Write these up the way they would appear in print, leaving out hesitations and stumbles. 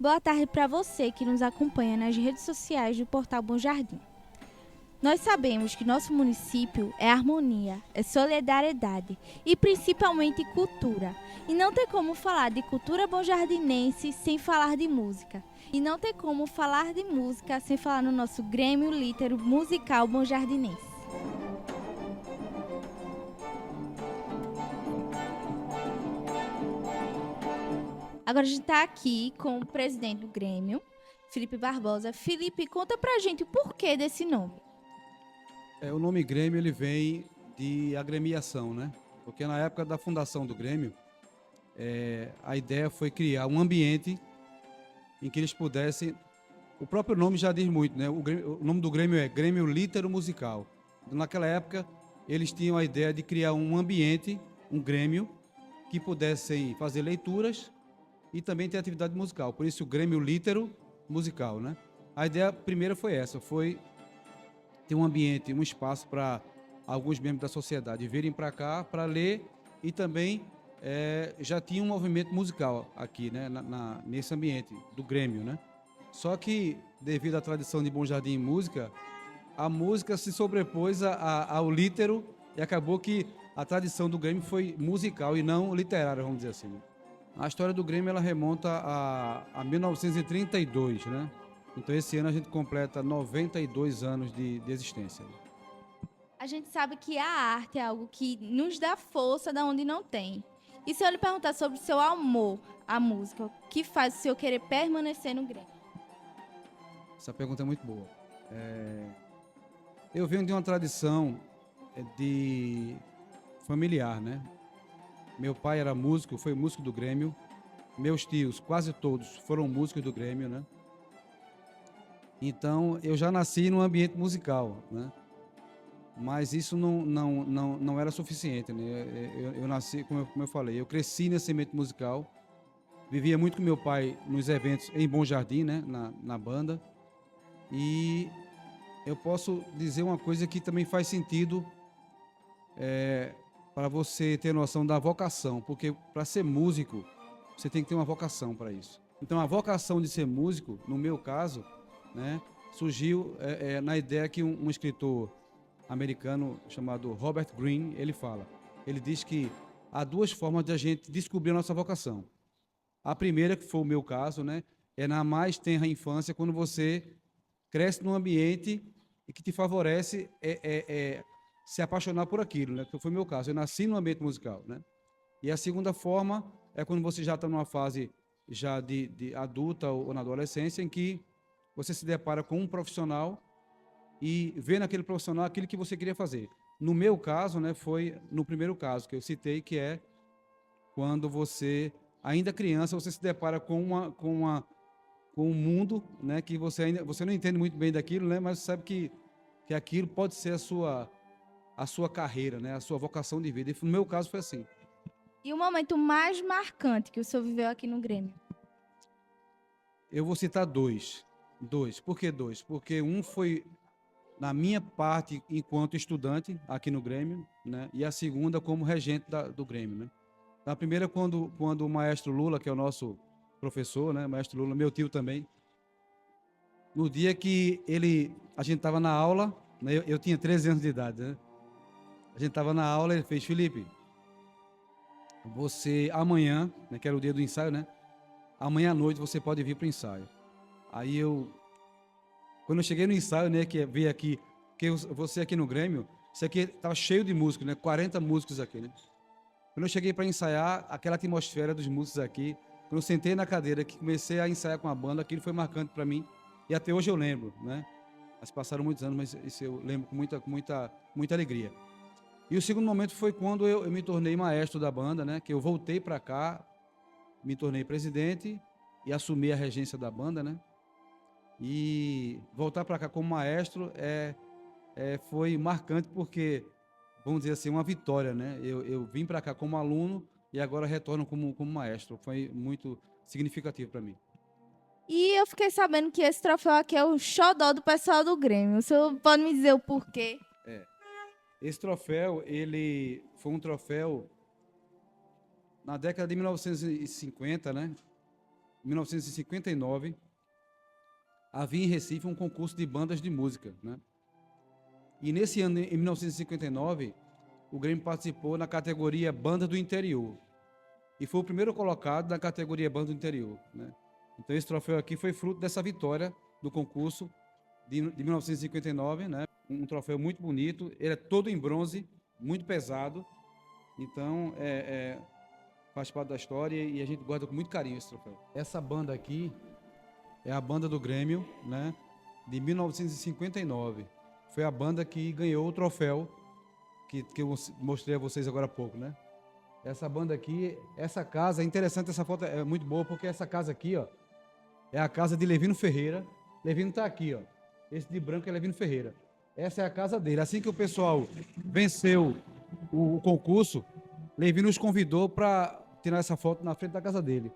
Boa tarde para você que nos acompanha nas redes sociais do Portal Bom Jardim. Nós sabemos que nosso município é harmonia, é solidariedade e principalmente cultura. E não tem como falar de cultura bonjardinense sem falar de música. E não tem como falar de música sem falar no nosso Grêmio Lítero Musical Bonjardinense. Agora a gente está aqui com o presidente do Grêmio, Felipe Barbosa. Felipe, conta pra gente o porquê desse nome. O nome Grêmio ele vem de agremiação, né? Porque na época da fundação do Grêmio, a ideia foi criar um ambiente em que eles pudessem... O próprio nome já diz muito, né? O nome do Grêmio é Grêmio Lítero Musical. Naquela época, eles tinham a ideia de criar um ambiente, um Grêmio, que pudessem fazer leituras e também ter atividade musical. Por isso, o Grêmio Lítero Musical, né? A ideia primeira foi essa, foi ter um ambiente, um espaço para alguns membros da sociedade virem para cá para ler e também já tinha um movimento musical aqui, né, nesse ambiente do Grêmio, né? Só que, devido à tradição de Bom Jardim em música, a música se sobrepôs ao lítero e acabou que a tradição do Grêmio foi musical e não literária, vamos dizer assim, né? A história do Grêmio ela remonta a 1932, né? Então, esse ano a gente completa 92 anos de existência. A gente sabe que a arte é algo que nos dá força da onde não tem. E se eu lhe perguntar sobre o seu amor à música, o que faz o senhor querer permanecer no Grêmio? Essa pergunta é muito boa. Eu venho de uma tradição de familiar, né? Meu pai era músico, foi músico do Grêmio. Meus tios, quase todos, foram músicos do Grêmio, né? Então, eu já nasci num ambiente musical, né? Mas isso não era suficiente, né? Eu nasci, como eu falei, eu cresci nesse ambiente musical, vivia muito com meu pai nos eventos em Bom Jardim, né? Na banda. E eu posso dizer uma coisa que também faz sentido para você ter noção da vocação, porque para ser músico, você tem que ter uma vocação para isso. Então, a vocação de ser músico, no meu caso, né, surgiu na ideia que um escritor americano chamado Robert Greene, ele diz que há duas formas de a gente descobrir a nossa vocação. A primeira, que foi o meu caso, né, é na mais tenra infância, quando você cresce num ambiente que te favorece se apaixonar por aquilo, né, que foi o meu caso. Eu nasci num ambiente musical, né. E a segunda forma é quando você já está numa fase já de adulta ou na adolescência, em que você se depara com um profissional e vê naquele profissional aquilo que você queria fazer. No meu caso, né, foi no primeiro caso que eu citei, que é quando você, ainda criança, você se depara com um mundo, né, que você não entende muito bem daquilo, né, mas sabe que aquilo pode ser a sua carreira, né, a sua vocação de vida. E no meu caso foi assim. E o momento mais marcante que o senhor viveu aqui no Grêmio? Eu vou citar dois. Dois. Por que dois? Porque um foi na minha parte enquanto estudante aqui no Grêmio, né? E a segunda como regente do Grêmio, né? A primeira quando o maestro Lula, que é o nosso professor, né? Maestro Lula, meu tio também, no dia que a gente estava na aula, né? Eu tinha 13 anos de idade, né? A gente estava na aula, ele fez: Felipe, você amanhã, né, que era o dia do ensaio, né? Amanhã à noite você pode vir para o ensaio. Aí quando eu cheguei no ensaio, né, que veio aqui, que você aqui no Grêmio, isso aqui estava cheio de músicos, né, 40 músicos aqui, né. Quando eu cheguei para ensaiar, aquela atmosfera dos músicos aqui, quando eu sentei na cadeira, que comecei a ensaiar com a banda, aquilo foi marcante para mim, e até hoje eu lembro, né. Mas passaram muitos anos, mas isso eu lembro com muita alegria. E o segundo momento foi quando eu me tornei maestro da banda, né, que eu voltei para cá, me tornei presidente e assumi a regência da banda, né. E voltar para cá como maestro foi marcante porque, vamos dizer assim, uma vitória, né? Eu vim para cá como aluno e agora retorno como maestro. Foi muito significativo para mim. E eu fiquei sabendo que esse troféu aqui é o xodó do pessoal do Grêmio. O senhor pode me dizer o porquê? Esse troféu, ele foi um troféu na década de 1950, né? 1959, havia em Recife um concurso de bandas de música, né? E nesse ano, em 1959, o Grêmio participou na categoria Banda do Interior. E foi o primeiro colocado na categoria Banda do Interior, né? Então esse troféu aqui foi fruto dessa vitória do concurso de 1959, né? Um troféu muito bonito, ele é todo em bronze, muito pesado. Então faz parte da história e a gente guarda com muito carinho esse troféu. Essa banda aqui é a banda do Grêmio, né? De 1959. Foi a banda que ganhou o troféu que eu mostrei a vocês agora há pouco, né? Essa banda aqui, essa casa, é interessante, essa foto é muito boa, porque essa casa aqui, ó, é a casa de Levino Ferreira. Levino tá aqui, ó. Esse de branco é Levino Ferreira. Essa é a casa dele. Assim que o pessoal venceu o concurso, Levino nos convidou para tirar essa foto na frente da casa dele.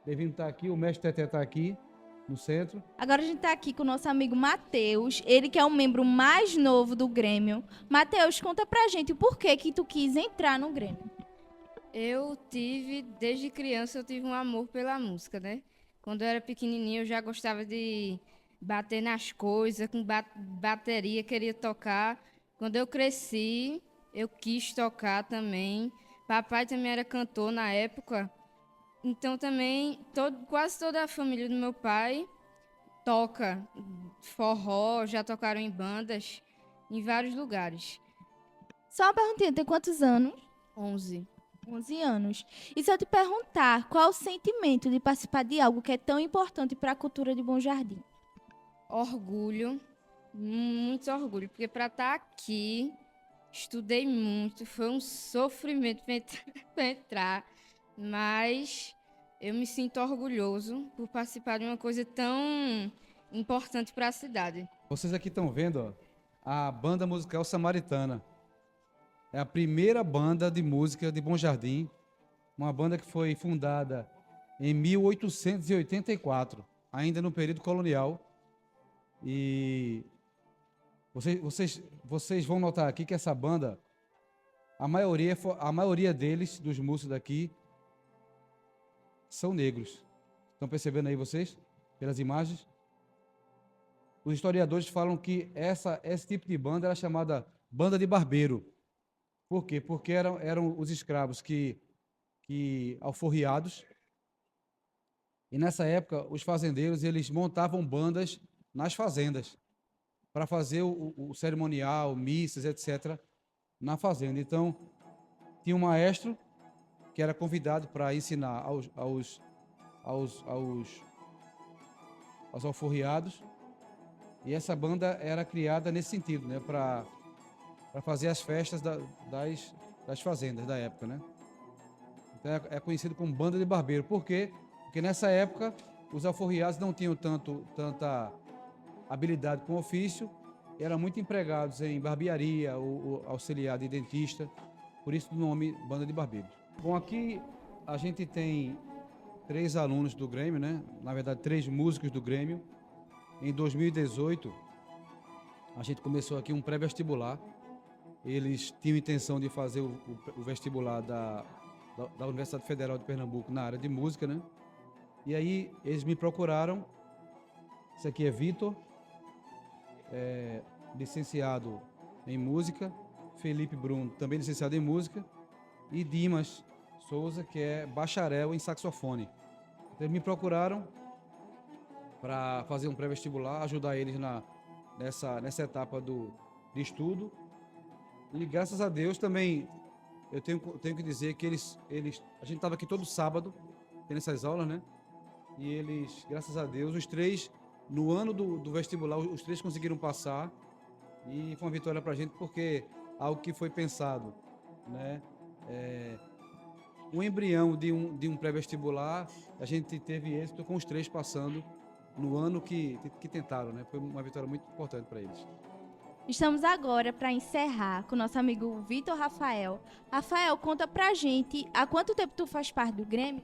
Levino tá aqui, o mestre Teté tá aqui, no centro. Agora a gente tá aqui com o nosso amigo Matheus, ele que é o membro mais novo do Grêmio. Matheus, conta pra gente o porquê que tu quis entrar no Grêmio. Desde criança, eu tive um amor pela música, né? Quando eu era pequenininha, eu já gostava de bater nas coisas, com bateria, queria tocar. Quando eu cresci, eu quis tocar também. Papai também era cantor na época. Então também, quase toda a família do meu pai toca forró, já tocaram em bandas, em vários lugares. Só uma perguntinha, tem quantos anos? 11. 11 anos. E se eu te perguntar, qual o sentimento de participar de algo que é tão importante para a cultura de Bom Jardim? Orgulho, muito orgulho, porque para estar aqui, estudei muito, foi um sofrimento para entrar, mas eu me sinto orgulhoso por participar de uma coisa tão importante para a cidade. Vocês aqui estão vendo, ó, a banda musical Samaritana. É a primeira banda de música de Bom Jardim, uma banda que foi fundada em 1884, ainda no período colonial. E vocês vão notar aqui que essa banda, a maioria deles, dos músicos daqui, são negros. Estão percebendo aí vocês, pelas imagens? Os historiadores falam que esse tipo de banda era chamada banda de barbeiro. Por quê? Porque eram os escravos que alforriados. E nessa época, os fazendeiros eles montavam bandas nas fazendas para fazer o cerimonial, missas, etc., na fazenda. Então, tinha um maestro que era convidado para ensinar aos alforriados. E essa banda era criada nesse sentido, né, para fazer as festas das fazendas da época, né? Então é conhecido como banda de barbeiro. Por quê? Porque nessa época os alforriados não tinham tanta habilidade com o ofício, eram muito empregados em barbearia, ou auxiliar de dentista, por isso o nome banda de barbeiros. Bom, aqui a gente tem 3 alunos do Grêmio, né? Na verdade, 3 músicos do Grêmio. Em 2018, a gente começou aqui um pré-vestibular. Eles tinham intenção de fazer o vestibular da Universidade Federal de Pernambuco na área de música, né? E aí eles me procuraram. Esse aqui é Vitor, licenciado em música. Felipe Bruno, também licenciado em música. E Dimas Souza, que é bacharel em saxofone. Então, eles me procuraram para fazer um pré-vestibular, ajudar eles nessa etapa de estudo. E graças a Deus também, eu tenho que dizer que a gente estava aqui todo sábado, tendo essas aulas, né? E eles, graças a Deus, os 3, no ano do vestibular, os 3 conseguiram passar. E foi uma vitória para a gente, porque algo que foi pensado, né? O embrião de um pré-vestibular, a gente teve êxito com os 3 passando no ano que tentaram, né? Foi uma vitória muito importante para eles. Estamos agora para encerrar com o nosso amigo Vitor Rafael. Rafael, conta pra gente, há quanto tempo tu faz parte do Grêmio?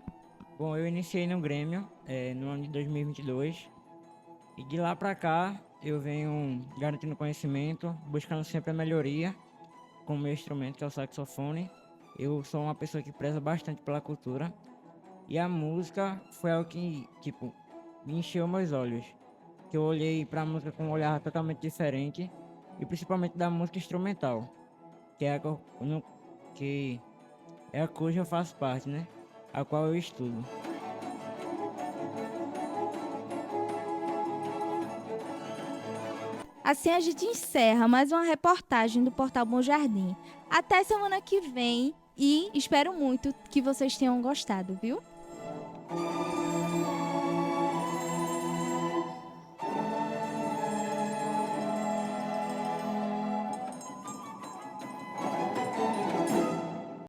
Bom, eu iniciei no Grêmio no ano de 2022 e de lá pra cá eu venho garantindo conhecimento, buscando sempre a melhoria com o meu instrumento, que é o saxofone. Eu sou uma pessoa que preza bastante pela cultura E a música foi algo que, tipo, me encheu meus olhos. Que eu olhei pra música com um olhar totalmente diferente, e principalmente da música instrumental, que é a, que é a cuja eu faço parte, né? A qual eu estudo. Assim a gente encerra mais uma reportagem do Portal Bom Jardim. Até semana que vem e espero muito que vocês tenham gostado, viu?